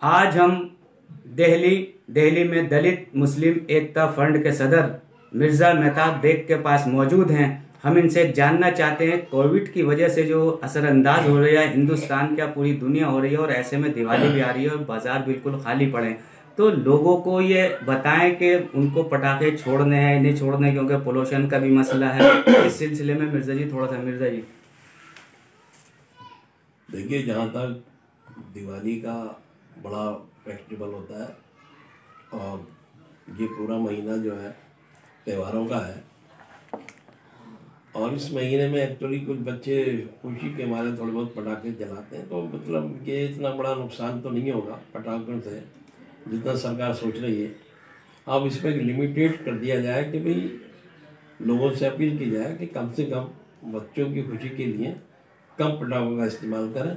आज हम दिल्ली दिल्ली में दलित मुस्लिम एकता फ्रंट के सदर मिर्ज़ा मेहताब बेग के पास मौजूद हैं। हम इनसे जानना चाहते हैं कोविड की वजह से जो असरअंदाज हो रहा है हिंदुस्तान क्या पूरी दुनिया हो रही है, और ऐसे में दिवाली भी आ रही है और बाजार बिल्कुल खाली पड़े हैं, तो लोगों को ये बताएं कि उनको पटाखे छोड़ने हैं नहीं छोड़ने, क्योंकि पोल्यूशन का भी मसला है। इस सिलसिले में मिर्ज़ा जी थोड़ा सा। मिर्ज़ा जी देखिए, जहाँ तक दिवाली का बड़ा फेस्टिवल होता है और ये पूरा महीना जो है त्योहारों का है, और इस महीने में एक्चुअली कुछ बच्चे खुशी के मारे थोड़े बहुत पटाखे जलाते हैं, तो मतलब ये इतना बड़ा नुकसान तो नहीं होगा पटाखों से जितना सरकार सोच रही है। अब इसमें लिमिटेड कर दिया जाए कि भाई लोगों से अपील की जाए कि कम से कम बच्चों की खुशी के लिए कम पटाखों का इस्तेमाल करें।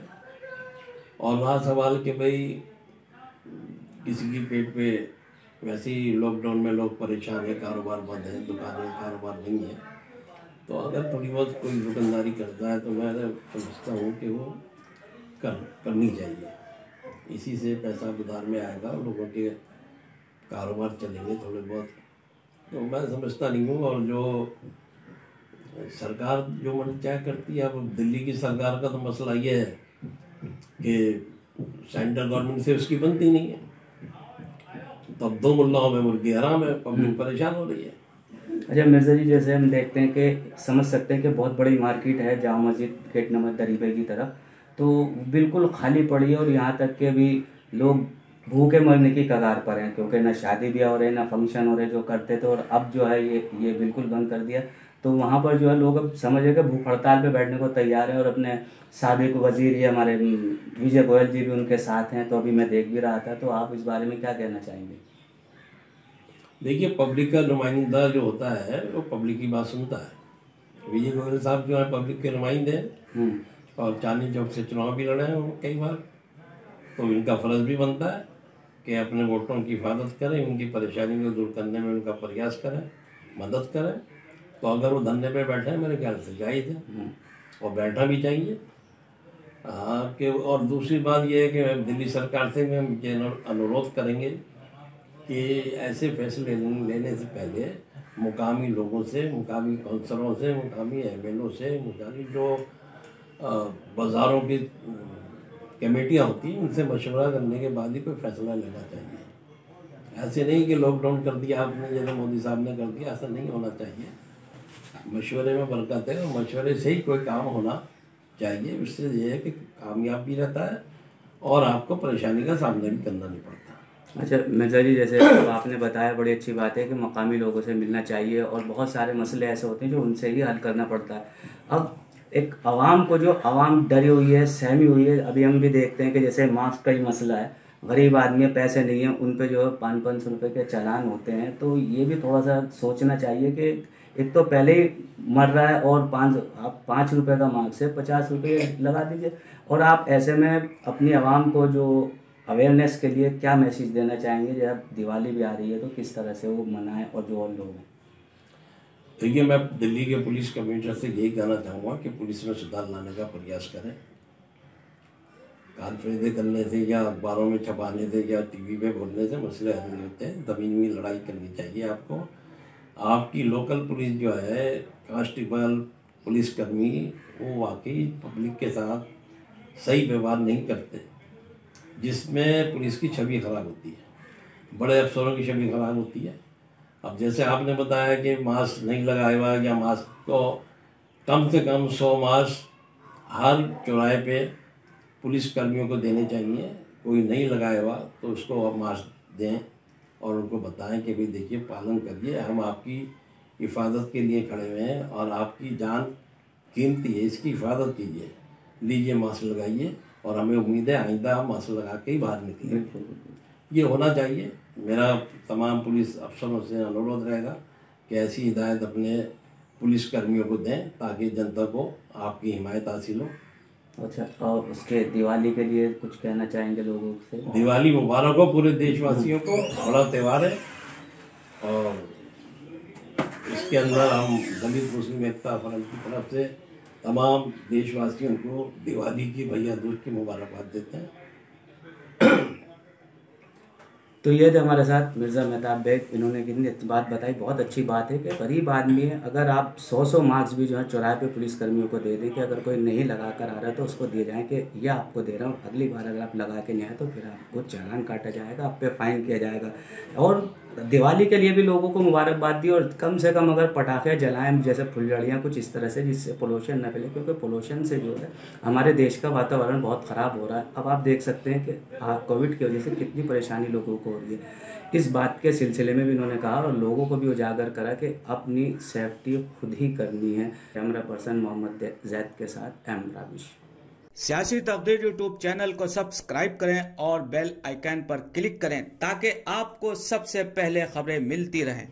और रहा सवाल कि भाई किसी की पेट पे, वैसे ही लॉकडाउन में लोग परेशान हैं, कारोबार बंद है, दुकानें कारोबार नहीं है, तो अगर थोड़ी बहुत कोई दुकानदारी करता है तो मैं समझता हूँ कि वो करनी चाहिए। इसी से पैसा बाजार में आएगा, लोगों के कारोबार चलेंगे थोड़े बहुत, तो मैं समझता नहीं हूँ। और जो सरकार जो मन चाहे करती है, अब दिल्ली की सरकार का तो मसला ये है कि सेंट्रल गवर्नमेंट से उसकी बनती नहीं है, तब दो मुल्लाओं में मुर्गी हराम है, पब्लिक परेशान हो रही है। अच्छा मिर्ज़ा जी, जैसे हम देखते हैं कि समझ सकते हैं कि बहुत बड़ी मार्केट है जामा मस्जिद गेट नंबर 30 की तरफ, तो बिल्कुल खाली पड़ी है, और यहाँ तक के भी लोग भूखे मरने की कगार पर हैं, क्योंकि ना शादी ब्याह हो रहे ना फंक्शन हो रहे जो करते थे, और अब जो है ये बिल्कुल बंद कर दिया। तो वहाँ पर जो है लोग अब समझे कि भूख हड़ताल पे बैठने को तैयार है, और अपने साबिक वजीर ये हमारे विजय गोयल जी भी उनके साथ हैं, तो अभी मैं देख भी रहा था। तो आप इस बारे में क्या कहना चाहेंगे? देखिए, पब्लिक का नुमाइंदा जो होता है वो पब्लिक की बात सुनता है। विजय गोयल साहब जो है पब्लिक के नुमाइंदे हैं, और चांदनी चौक से चुनाव भी लड़े हैं वो कई बार, तो इनका फ़र्ज़ भी बनता है कि अपने वोटरों की हिफाजत करें, उनकी परेशानी को दूर करने में उनका प्रयास करें, मदद करें। तो अगर वो धरने पे बैठे हैं, मेरे ख्याल से जायज़ है और बैठना भी चाहिए। कि और दूसरी बात ये है कि दिल्ली सरकार से भी हम ये अनुरोध करेंगे कि ऐसे फैसले लेने से पहले मुकामी लोगों से, मुकामी काउंसलरों से, मुकामी एमएलओ से, मुकामी जो बाज़ारों की कमेटियाँ होती हैं उनसे मशवरा करने के बाद ही कोई फैसला लेना चाहिए। ऐसे नहीं कि लॉकडाउन कर दिया आपने, जैसे मोदी साहब ने कर दिया, ऐसा नहीं होना चाहिए। मशवरे में बरकत है और मशवरे से ही कोई काम होना चाहिए। उससे ये है कि कामयाब भी रहता है और आपको परेशानी का सामना भी करना नहीं पड़ता। अच्छा मिर्ज़ा जी, जैसे अब आपने बताया बड़ी अच्छी बात है कि मकामी लोगों से मिलना चाहिए, और बहुत सारे मसले ऐसे होते हैं जो उनसे ही हल करना पड़ता है। अब एक आवाम को, जो आवाम डरी हुई है, सहमी हुई है, अभी हम भी देखते हैं कि जैसे मास्क का ही मसला है, गरीब आदमी है, पैसे नहीं है, उन पे जो है 500-500 रुपये के चालान होते हैं। तो ये भी थोड़ा सा सोचना चाहिए कि एक तो पहले ही मर रहा है, और आप 5 रुपये का मास्क है 50 रुपये लगा दीजिए। और आप ऐसे में अपनी आवाम को जो अवेयरनेस के लिए क्या मैसेज देना चाहेंगे, जब दिवाली भी आ रही है तो किस तरह से वो मनाएं, और जो और लोग हैं? देखिए, मैं दिल्ली के पुलिस कमिश्नर से यही कहना चाहूँगा कि पुलिस में सुधार लाने का प्रयास करें। कॉन्फ्रेंसें करने से या अखबारों में छपाने से या टीवी पे बोलने से मसले हल नहीं होते हैं। ज़मीन में लड़ाई करनी चाहिए आपको। आपकी लोकल पुलिस जो है, कांस्टेबल, पुलिसकर्मी, वो वाकई पब्लिक के साथ सही व्यवहार नहीं करते, जिसमें पुलिस की छवि खराब होती है, बड़े अफसरों की छवि खराब होती है। अब जैसे आपने बताया कि मास्क नहीं लगाया हुआ, या मास्क को कम से कम 100 मास्क हर चौराहे पे पुलिस कर्मियों को देने चाहिए। कोई नहीं लगाया हुआ तो उसको आप मास्क दें और उनको बताएं कि भाई देखिए, पालन करिए, हम आपकी हिफाजत के लिए खड़े हुए हैं और आपकी जान कीमती है, इसकी हिफाजत कीजिए, लीजिए मास्क लगाइए, और हमें उम्मीद है आइंदा हम मास्क लगा के ही बाहर निकलेंगे। ये होना चाहिए। मेरा तमाम पुलिस अफसरों से अनुरोध रहेगा कि ऐसी हिदायत अपने पुलिस कर्मियों को दें ताकि जनता को आपकी हिमायत हासिल हो। अच्छा, और उसके दिवाली के लिए कुछ कहना चाहेंगे लोगों से? दिवाली मुबारक हो पूरे देशवासियों को, बड़ा त्यौहार है, और इसके अंदर हम दलित मुस्लिम एकता फ्रंट की तरफ से तमाम देशवासियों को दिवाली की, भैया दूज की मुबारकबाद देते हैं। तो ये थे हमारे साथ मिर्ज़ा मेहताब बेग। इन्होंने कितनी बात बताई, बहुत अच्छी बात है कि गरीब आदमी है, अगर आप 100 मार्क्स भी जो है चौराहे पे पुलिसकर्मियों को दे दें कि अगर कोई नहीं लगा कर आ रहा है तो उसको दिए जाएँ कि ये आपको दे रहा हूँ, अगली बार अगर आप लगा के नहीं आए तो फिर आपको चालान काटा जाएगा, आप पे फाइन किया जाएगा। और दिवाली के लिए भी लोगों को मुबारकबाद दी, और कम से कम अगर पटाखे जलाएं जैसे फुलझड़ियाँ कुछ इस तरह से, जिससे पोल्यूशन न फैले, क्योंकि पोल्यूशन से जो है हमारे देश का वातावरण बहुत ख़राब हो रहा है। अब आप देख सकते हैं कि कोविड की वजह से कितनी परेशानी लोगों को हो रही है। इस बात के सिलसिले में भी इन्होंने कहा और लोगों को भी उजागर करा कि अपनी सेफ्टी खुद ही करनी है। कैमरा पर्सन मोहम्मद जैद के साथ एम राबिश। सियासी तकदीर यूट्यूब चैनल को सब्सक्राइब करें और बेल आइकन पर क्लिक करें ताकि आपको सबसे पहले खबरें मिलती रहें।